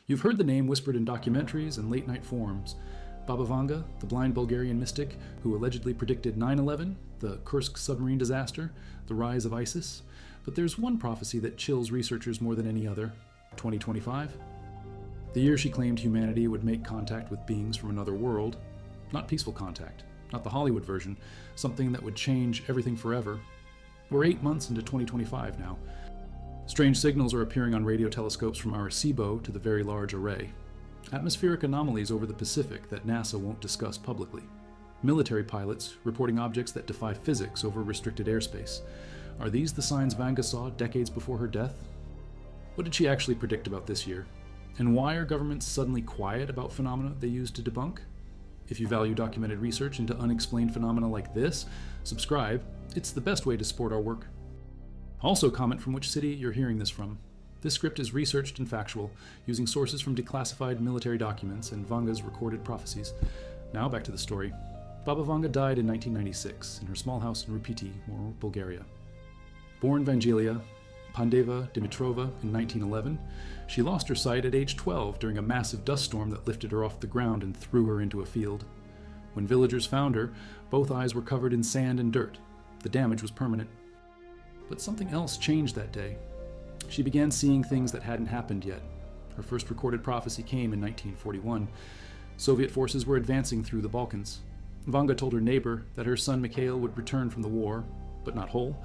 You've heard the name whispered in documentaries and late-night forums. Baba Vanga, the blind Bulgarian mystic who allegedly predicted 9/11, the Kursk submarine disaster, the rise of ISIS. But there's one prophecy that chills researchers more than any other: 2025. The year she claimed humanity would make contact with beings from another world. Not peaceful contact, not the Hollywood version, something that would change everything forever. We're 8 months into 2025 now. Strange signals are appearing on radio telescopes from Arecibo to the Very Large Array. Atmospheric anomalies over the Pacific that NASA won't discuss publicly. Military pilots reporting objects that defy physics over restricted airspace. Are these the signs Vanga saw decades before her death? What did she actually predict about this year? And why are governments suddenly quiet about phenomena they used to debunk? If you value documented research into unexplained phenomena like this, subscribe. It's the best way to support our work. Also comment from which city you're hearing this from. This script is researched and factual, using sources from declassified military documents and Vanga's recorded prophecies. Now back to the story. Baba Vanga died in 1996 in her small house in Rupiti, Bulgaria. Born Vangelia Pandeva Dimitrova in 1911, she lost her sight at age 12 during a massive dust storm that lifted her off the ground and threw her into a field. When villagers found her, both eyes were covered in sand and dirt. The damage was permanent. But something else changed that day. She began seeing things that hadn't happened yet. Her first recorded prophecy came in 1941. Soviet forces were advancing through the Balkans. Vanga told her neighbor that her son Mikhail would return from the war, but not whole.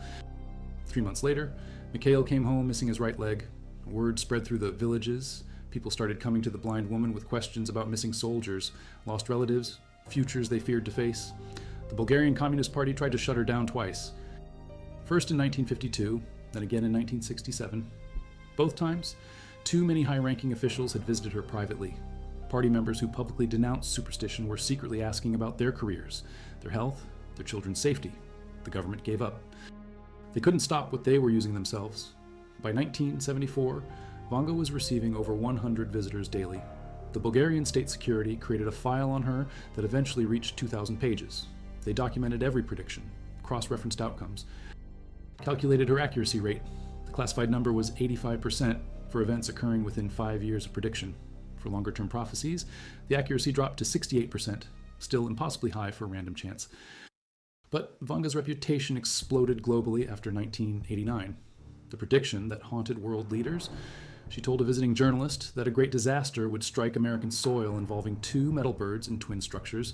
3 months later, Mikhail came home missing his right leg. Word spread through the villages. People started coming to the blind woman with questions about missing soldiers, lost relatives, futures they feared to face. The Bulgarian Communist Party tried to shut her down twice. First in 1952, then again in 1967. Both times, too many high-ranking officials had visited her privately. Party members who publicly denounced superstition were secretly asking about their careers, their health, their children's safety. The government gave up. They couldn't stop what they were using themselves. By 1974, Vanga was receiving over 100 visitors daily. The Bulgarian state security created a file on her that eventually reached 2,000 pages. They documented every prediction, cross-referenced outcomes, calculated her accuracy rate. The classified number was 85% for events occurring within 5 years of prediction. For longer-term prophecies, the accuracy dropped to 68%, still impossibly high for random chance. But Vanga's reputation exploded globally after 1989. The prediction that haunted world leaders: she told a visiting journalist that a great disaster would strike American soil involving 2 metal birds in twin structures.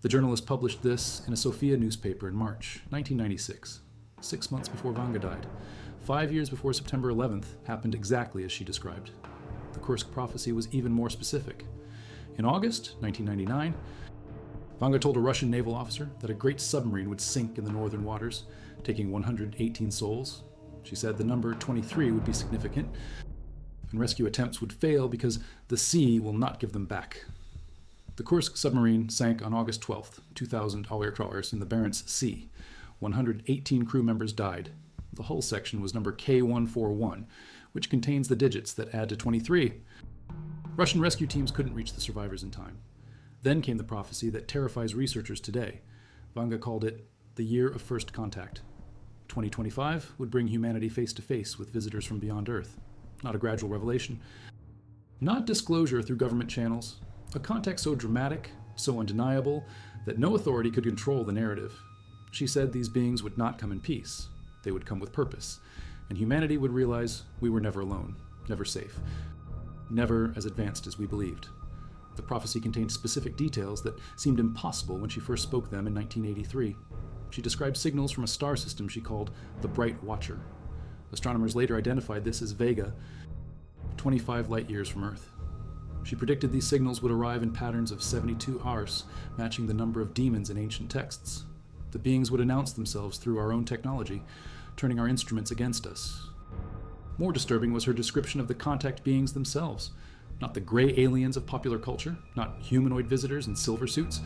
The journalist published this in a Sofia newspaper in March 1996. 6 months before Vanga died. 5 years before September 11th happened exactly as she described. The Kursk prophecy was even more specific. In August 1999, Vanga told a Russian naval officer that a great submarine would sink in the northern waters, taking 118 souls. She said the number 23 would be significant, and rescue attempts would fail because the sea will not give them back. The Kursk submarine sank on August 12th, 2,000 all-air-crawlers in the Barents Sea. 118 crew members died. The hull section was number K141, which contains the digits that add to 23. Russian rescue teams couldn't reach the survivors in time. Then came the prophecy that terrifies researchers today. Vanga called it the year of first contact. 2025 would bring humanity face to face with visitors from beyond Earth. Not a gradual revelation. Not disclosure through government channels. A contact so dramatic, so undeniable, that no authority could control the narrative. She said these beings would not come in peace. They would come with purpose. And humanity would realize we were never alone, never safe, never as advanced as we believed. The prophecy contained specific details that seemed impossible when she first spoke them in 1983. She described signals from a star system she called the Bright Watcher. Astronomers later identified this as Vega, 25 light-years from Earth. She predicted these signals would arrive in patterns of 72 Ars, matching the number of demons in ancient texts. The beings would announce themselves through our own technology, turning our instruments against us. More disturbing was her description of the contact beings themselves. Not the gray aliens of popular culture, not humanoid visitors in silver suits.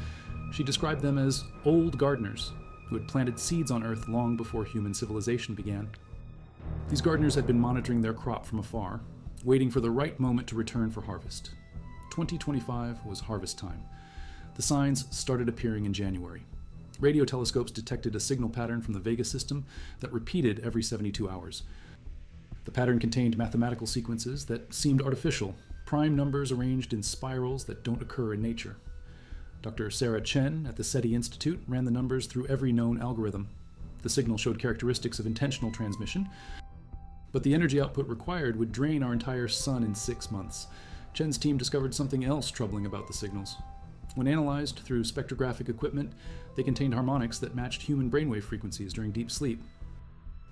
She described them as old gardeners who had planted seeds on Earth long before human civilization began. These gardeners had been monitoring their crop from afar, waiting for the right moment to return for harvest. 2025 was harvest time. The signs started appearing in January. Radio telescopes detected a signal pattern from the Vega system that repeated every 72 hours. The pattern contained mathematical sequences that seemed artificial, prime numbers arranged in spirals that don't occur in nature. Dr. Sarah Chen at the SETI Institute ran the numbers through every known algorithm. The signal showed characteristics of intentional transmission, but the energy output required would drain our entire sun in 6 months. Chen's team discovered something else troubling about the signals. When analyzed through spectrographic equipment, they contained harmonics that matched human brainwave frequencies during deep sleep.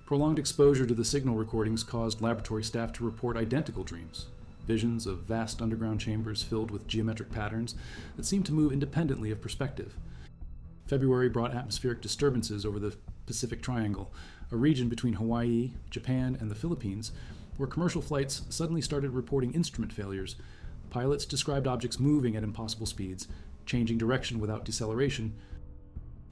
Prolonged exposure to the signal recordings caused laboratory staff to report identical dreams, visions of vast underground chambers filled with geometric patterns that seemed to move independently of perspective. February brought atmospheric disturbances over the Pacific Triangle, a region between Hawaii, Japan, and the Philippines, where commercial flights suddenly started reporting instrument failures. Pilots described objects moving at impossible speeds, changing direction without deceleration,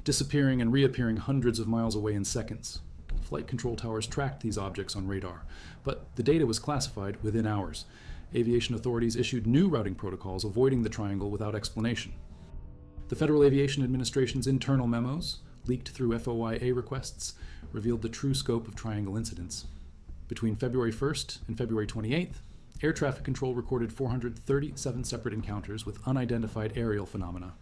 disappearing and reappearing hundreds of miles away in seconds. Flight control towers tracked these objects on radar, but the data was classified within hours. Aviation authorities issued new routing protocols avoiding the triangle without explanation. The Federal Aviation Administration's internal memos, leaked through FOIA requests, revealed the true scope of triangle incidents. Between February 1st and February 28th, air traffic control recorded 437 separate encounters with unidentified aerial phenomena.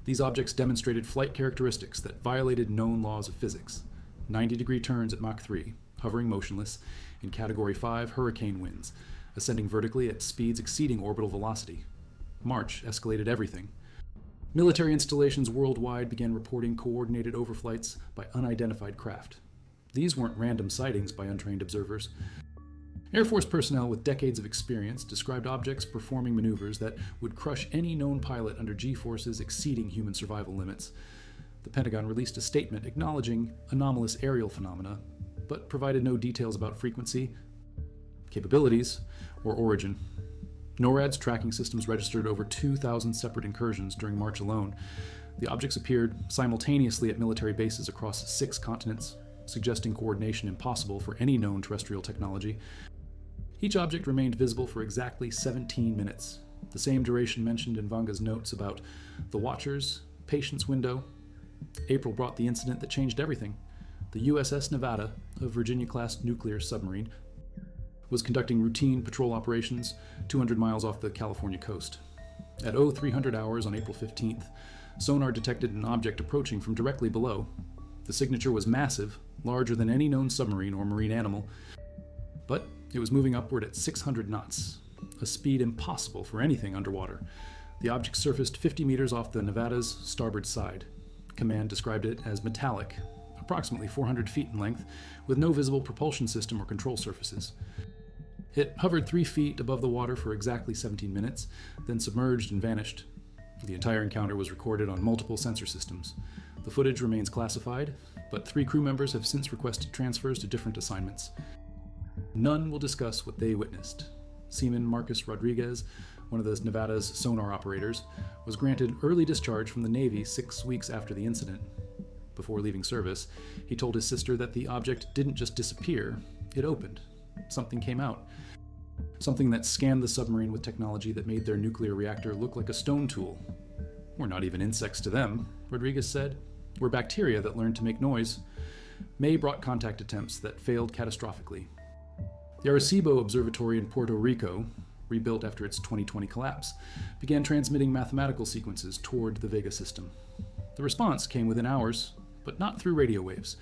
These objects demonstrated flight characteristics that violated known laws of physics: 90-degree turns at Mach 3, hovering motionless, in Category 5 hurricane winds, ascending vertically at speeds exceeding orbital velocity. March escalated everything. Military installations worldwide began reporting coordinated overflights by unidentified craft. These weren't random sightings by untrained observers. Air Force personnel with decades of experience described objects performing maneuvers that would crush any known pilot under G-forces exceeding human survival limits. The Pentagon released a statement acknowledging anomalous aerial phenomena, but provided no details about frequency, capabilities, or origin. NORAD's tracking systems registered over 2,000 separate incursions during March alone. The objects appeared simultaneously at military bases across 6 continents, suggesting coordination impossible for any known terrestrial technology. Each object remained visible for exactly 17 minutes, the same duration mentioned in Vanga's notes about the Watcher's patience window. April brought the incident that changed everything. The USS Nevada, a Virginia-class nuclear submarine, was conducting routine patrol operations 200 miles off the California coast. At 0300 hours on April 15th, sonar detected an object approaching from directly below. The signature was massive, larger than any known submarine or marine animal, but it was moving upward at 600 knots, a speed impossible for anything underwater. The object surfaced 50 meters off the Nevada's starboard side. Command described it as metallic, approximately 400 feet in length, with no visible propulsion system or control surfaces. It hovered 3 feet above the water for exactly 17 minutes, then submerged and vanished. The entire encounter was recorded on multiple sensor systems. The footage remains classified, but 3 crew members have since requested transfers to different assignments. None will discuss what they witnessed. Seaman Marcus Rodriguez, one of the Nevada's sonar operators, was granted early discharge from the Navy 6 weeks after the incident. Before leaving service, he told his sister that the object didn't just disappear, it opened. Something came out. Something that scanned the submarine with technology that made their nuclear reactor look like a stone tool. We're not even insects to them, Rodriguez said. We're bacteria that learned to make noise. May brought contact attempts that failed catastrophically. The Arecibo Observatory in Puerto Rico, rebuilt after its 2020 collapse, began transmitting mathematical sequences toward the Vega system. The response came within hours, but not through radio waves.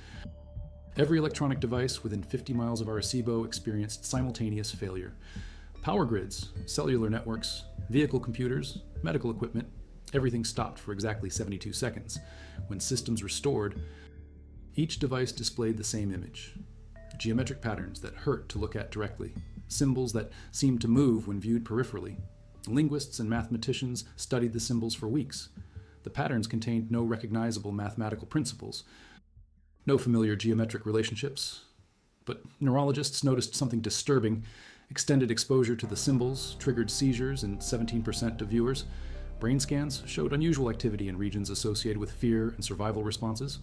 Every electronic device within 50 miles of Arecibo experienced simultaneous failure. Power grids, cellular networks, vehicle computers, medical equipment, everything stopped for exactly 72 seconds. When systems restored, each device displayed the same image. Geometric patterns that hurt to look at directly, symbols that seemed to move when viewed peripherally. Linguists and mathematicians studied the symbols for weeks. The patterns contained no recognizable mathematical principles, no familiar geometric relationships. But neurologists noticed something disturbing. Extended exposure to the symbols triggered seizures in 17% of viewers. Brain scans showed unusual activity in regions associated with fear and survival responses.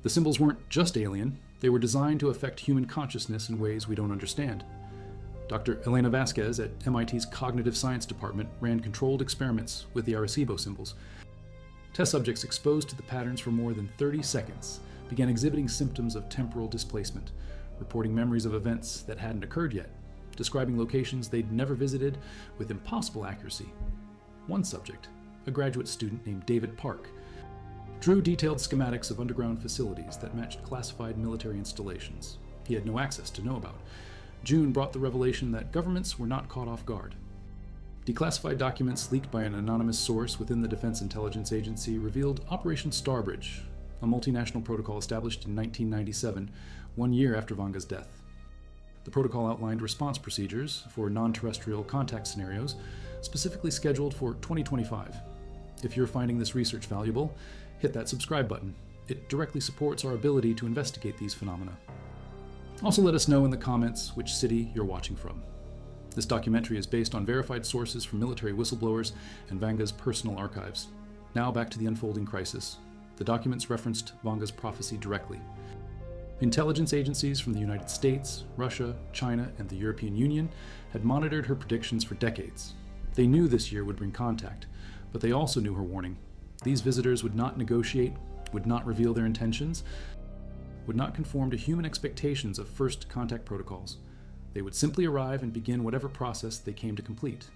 The symbols weren't just alien, they were designed to affect human consciousness in ways we don't understand. Dr. Elena Vasquez at MIT's Cognitive Science Department ran controlled experiments with the Arecibo symbols. Test subjects exposed to the patterns for more than 30 seconds began exhibiting symptoms of temporal displacement, reporting memories of events that hadn't occurred yet, describing locations they'd never visited with impossible accuracy. One subject, a graduate student named David Park, drew detailed schematics of underground facilities that matched classified military installations he had no access to know about. June brought the revelation that governments were not caught off guard. Declassified documents leaked by an anonymous source within the Defense Intelligence Agency revealed Operation Starbridge, a multinational protocol established in 1997, 1 year after Vanga's death. The protocol outlined response procedures for non-terrestrial contact scenarios, specifically scheduled for 2025. If you're finding this research valuable, hit that subscribe button. It directly supports our ability to investigate these phenomena. Also let us know in the comments which city you're watching from. This documentary is based on verified sources from military whistleblowers and Vanga's personal archives. Now back to the unfolding crisis. The documents referenced Vanga's prophecy directly. Intelligence agencies from the United States, Russia, China, and the European Union had monitored her predictions for decades. They knew this year would bring contact, but they also knew her warning. These visitors would not negotiate, would not reveal their intentions, would not conform to human expectations of first contact protocols. They would simply arrive and begin whatever process they came to complete.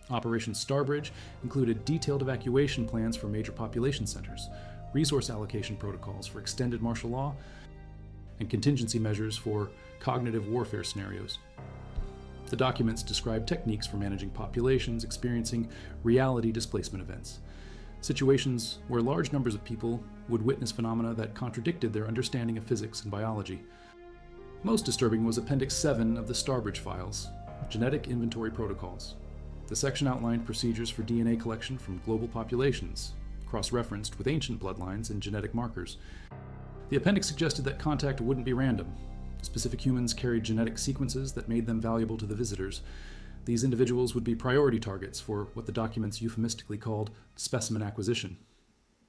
Operation Starbridge included detailed evacuation plans for major population centers, resource allocation protocols for extended martial law, and contingency measures for cognitive warfare scenarios. The documents describe techniques for managing populations experiencing reality displacement events, situations where large numbers of people would witness phenomena that contradicted their understanding of physics and biology. Most disturbing was Appendix 7 of the Starbridge files, Genetic Inventory Protocols. The section outlined procedures for DNA collection from global populations, cross-referenced with ancient bloodlines and genetic markers. The appendix suggested that contact wouldn't be random. Specific humans carried genetic sequences that made them valuable to the visitors. These individuals would be priority targets for what the documents euphemistically called specimen acquisition.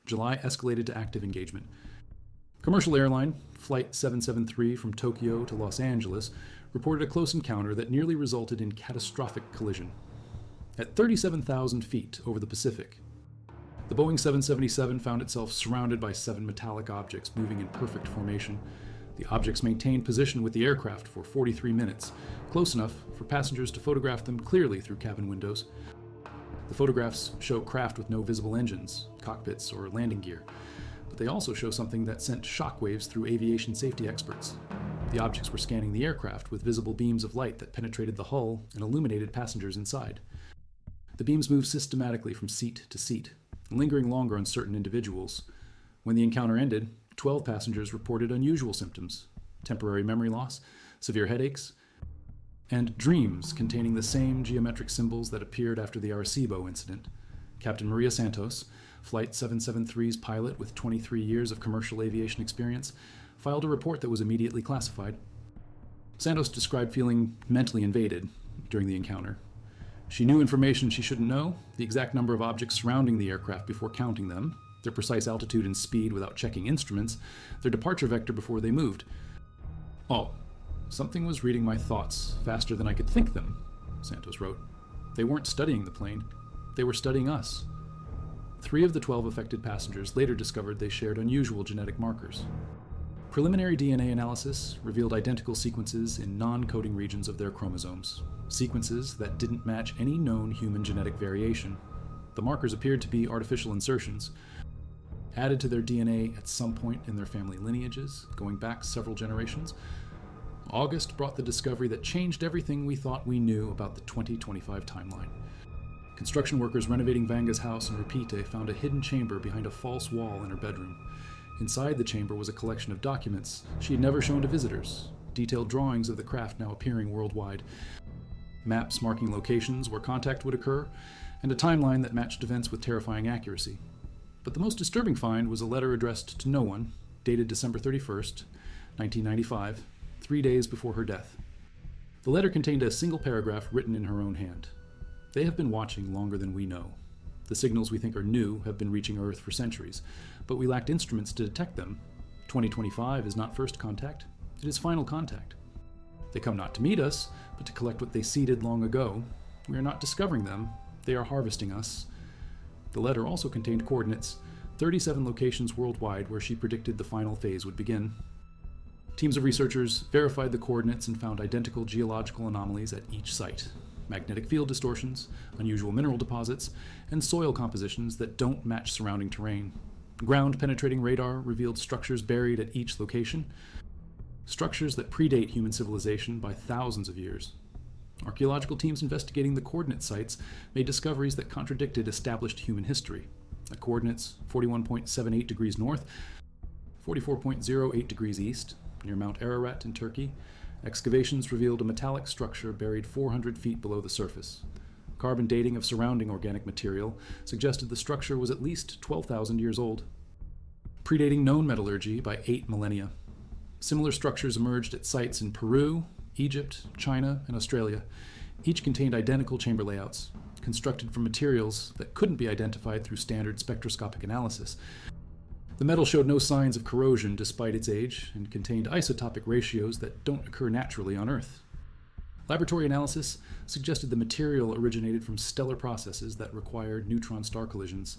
July escalated to active engagement. Commercial airline Flight 773 from Tokyo to Los Angeles reported a close encounter that nearly resulted in catastrophic collision. At 37,000 feet over the Pacific, the Boeing 777 found itself surrounded by 7 metallic objects moving in perfect formation. The objects maintained position with the aircraft for 43 minutes, close enough for passengers to photograph them clearly through cabin windows. The photographs show craft with no visible engines, cockpits, or landing gear, but they also show something that sent shockwaves through aviation safety experts. The objects were scanning the aircraft with visible beams of light that penetrated the hull and illuminated passengers inside. The beams moved systematically from seat to seat, lingering longer on certain individuals. When the encounter ended, 12 passengers reported unusual symptoms: temporary memory loss, severe headaches, and dreams containing the same geometric symbols that appeared after the Arecibo incident. Captain Maria Santos, Flight 773's pilot with 23 years of commercial aviation experience, filed a report that was immediately classified. Santos described feeling mentally invaded during the encounter. She knew information she shouldn't know, the exact number of objects surrounding the aircraft before counting them, their precise altitude and speed without checking instruments, their departure vector before they moved. Oh, something was reading my thoughts faster than I could think them, Santos wrote. They weren't studying the plane. They were studying us. 3 of the 12 affected passengers later discovered they shared unusual genetic markers. Preliminary DNA analysis revealed identical sequences in non-coding regions of their chromosomes, sequences that didn't match any known human genetic variation. The markers appeared to be artificial insertions, added to their DNA at some point in their family lineages, going back several generations. August brought the discovery that changed everything we thought we knew about the 2025 timeline. Construction workers renovating Vanga's house in Repite found a hidden chamber behind a false wall in her bedroom. Inside the chamber was a collection of documents she had never shown to visitors, detailed drawings of the craft now appearing worldwide, maps marking locations where contact would occur, and a timeline that matched events with terrifying accuracy. But the most disturbing find was a letter addressed to no one, dated December 31st, 1995, 3 days before her death. The letter contained a single paragraph written in her own hand. They have been watching longer than we know. The signals we think are new have been reaching Earth for centuries, but we lacked instruments to detect them. 2025 is not first contact, it is final contact. They come not to meet us, but to collect what they seeded long ago. We are not discovering them, they are harvesting us. The letter also contained coordinates, 37 locations worldwide where she predicted the final phase would begin. Teams of researchers verified the coordinates and found identical geological anomalies at each site: magnetic field distortions, unusual mineral deposits, and soil compositions that don't match surrounding terrain. Ground-penetrating radar revealed structures buried at each location, structures that predate human civilization by thousands of years. Archaeological teams investigating the coordinate sites made discoveries that contradicted established human history. At coordinates 41.78 degrees north, 44.08 degrees east, near Mount Ararat in Turkey, excavations revealed a metallic structure buried 400 feet below the surface. Carbon dating of surrounding organic material suggested the structure was at least 12,000 years old, predating known metallurgy by 8 millennia. Similar structures emerged at sites in Peru, Egypt, China, and Australia. Each contained identical chamber layouts, constructed from materials that couldn't be identified through standard spectroscopic analysis. The metal showed no signs of corrosion despite its age and contained isotopic ratios that don't occur naturally on Earth. Laboratory analysis suggested the material originated from stellar processes that required neutron star collisions,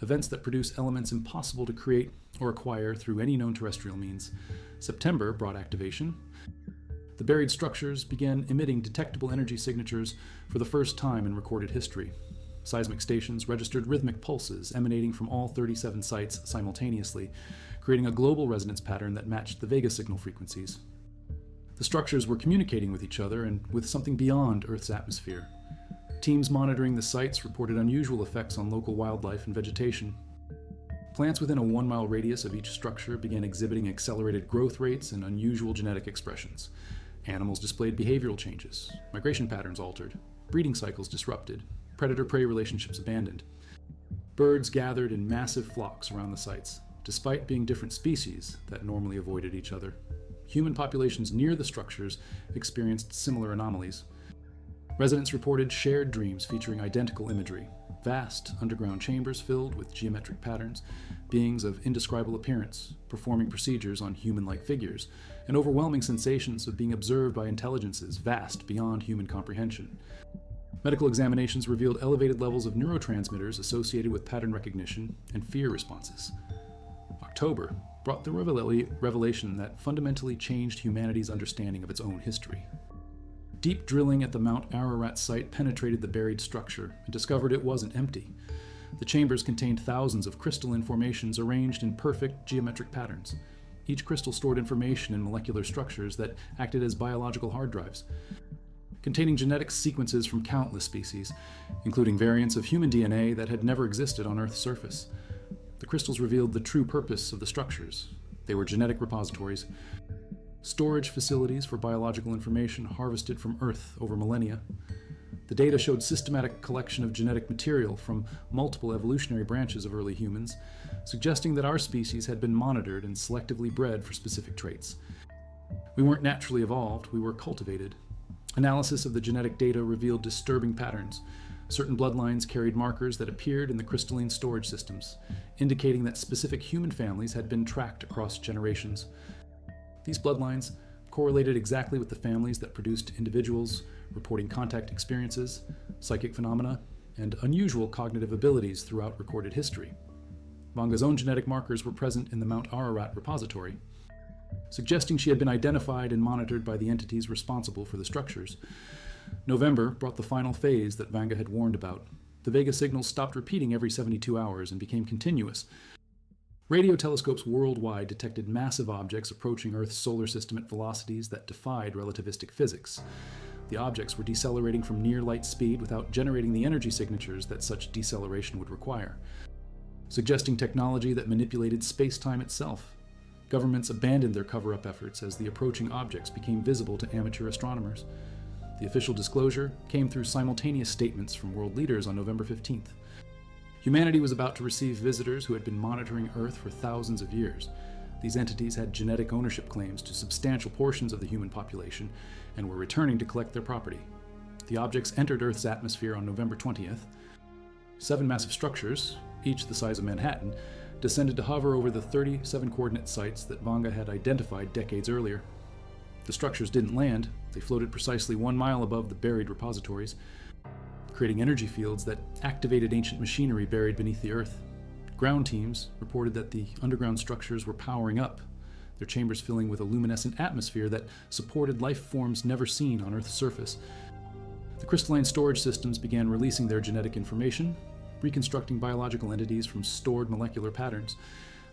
events that produce elements impossible to create or acquire through any known terrestrial means. September brought activation. The buried structures began emitting detectable energy signatures for the first time in recorded history. Seismic stations registered rhythmic pulses emanating from all 37 sites simultaneously, creating a global resonance pattern that matched the Vega signal frequencies. The structures were communicating with each other and with something beyond Earth's atmosphere. Teams monitoring the sites reported unusual effects on local wildlife and vegetation. Plants within a 1-mile radius of each structure began exhibiting accelerated growth rates and unusual genetic expressions. Animals displayed behavioral changes, migration patterns altered, breeding cycles disrupted, predator-prey relationships abandoned. Birds gathered in massive flocks around the sites, despite being different species that normally avoided each other. Human populations near the structures experienced similar anomalies. Residents reported shared dreams featuring identical imagery, vast underground chambers filled with geometric patterns, beings of indescribable appearance, performing procedures on human-like figures, and overwhelming sensations of being observed by intelligences vast beyond human comprehension. Medical examinations revealed elevated levels of neurotransmitters associated with pattern recognition and fear responses. October brought the revelation that fundamentally changed humanity's understanding of its own history. Deep drilling at the Mount Ararat site penetrated the buried structure and discovered it wasn't empty. The chambers contained thousands of crystalline formations arranged in perfect geometric patterns. Each crystal stored information in molecular structures that acted as biological hard drives, containing genetic sequences from countless species, including variants of human DNA that had never existed on Earth's surface. The crystals revealed the true purpose of the structures. They were genetic repositories, storage facilities for biological information harvested from Earth over millennia. The data showed systematic collection of genetic material from multiple evolutionary branches of early humans, suggesting that our species had been monitored and selectively bred for specific traits. We weren't naturally evolved, we were cultivated. Analysis of the genetic data revealed disturbing patterns. Certain bloodlines carried markers that appeared in the crystalline storage systems, indicating that specific human families had been tracked across generations. These bloodlines correlated exactly with the families that produced individuals reporting contact experiences, psychic phenomena, and unusual cognitive abilities throughout recorded history. Vanga's own genetic markers were present in the Mount Ararat repository, suggesting she had been identified and monitored by the entities responsible for the structures. November brought the final phase that Vanga had warned about. The Vega signals stopped repeating every 72 hours and became continuous. Radio telescopes worldwide detected massive objects approaching Earth's solar system at velocities that defied relativistic physics. The objects were decelerating from near light speed without generating the energy signatures that such deceleration would require, suggesting technology that manipulated space-time itself. Governments abandoned their cover-up efforts as the approaching objects became visible to amateur astronomers. The official disclosure came through simultaneous statements from world leaders on November 15th. Humanity was about to receive visitors who had been monitoring Earth for thousands of years. These entities had genetic ownership claims to substantial portions of the human population and were returning to collect their property. The objects entered Earth's atmosphere on November 20th. 7 massive structures, each the size of Manhattan, descended to hover over the 37 coordinate sites that Vanga had identified decades earlier. The structures didn't land, they floated precisely 1 mile above the buried repositories, creating energy fields that activated ancient machinery buried beneath the Earth. Ground teams reported that the underground structures were powering up, their chambers filling with a luminescent atmosphere that supported life forms never seen on Earth's surface. The crystalline storage systems began releasing their genetic information, reconstructing biological entities from stored molecular patterns.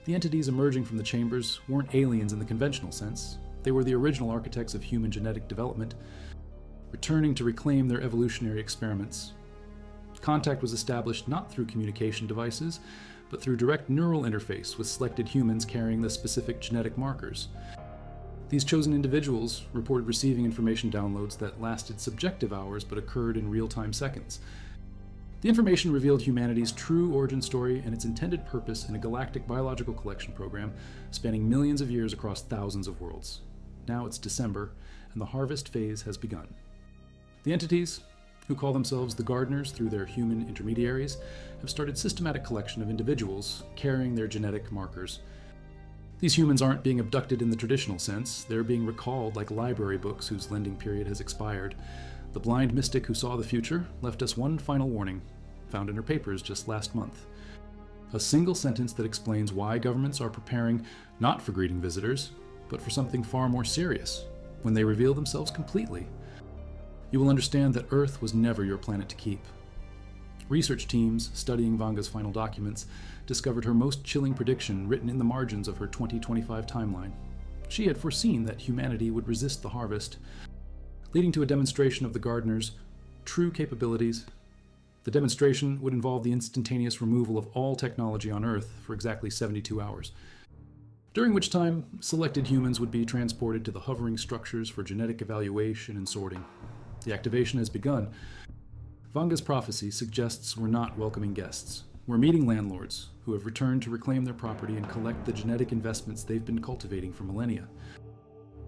The entities emerging from the chambers weren't aliens in the conventional sense. They were the original architects of human genetic development, returning to reclaim their evolutionary experiments. Contact was established not through communication devices, but through direct neural interface with selected humans carrying the specific genetic markers. These chosen individuals reported receiving information downloads that lasted subjective hours but occurred in real-time seconds. The information revealed humanity's true origin story and its intended purpose in a galactic biological collection program spanning millions of years across thousands of worlds. Now it's December, and the harvest phase has begun. The entities, who call themselves the gardeners through their human intermediaries, have started systematic collection of individuals carrying their genetic markers. These humans aren't being abducted in the traditional sense. They're being recalled like library books whose lending period has expired. The blind mystic who saw the future left us one final warning, found in her papers just last month. A single sentence that explains why governments are preparing not for greeting visitors, but for something far more serious, when they reveal themselves completely. You will understand that Earth was never your planet to keep. Research teams studying Vanga's final documents discovered her most chilling prediction written in the margins of her 2025 timeline. She had foreseen that humanity would resist the harvest, leading to a demonstration of the gardeners' true capabilities. The demonstration would involve the instantaneous removal of all technology on Earth for exactly 72 hours, during which time selected humans would be transported to the hovering structures for genetic evaluation and sorting. The activation has begun. Vanga's prophecy suggests we're not welcoming guests. We're meeting landlords who have returned to reclaim their property and collect the genetic investments they've been cultivating for millennia.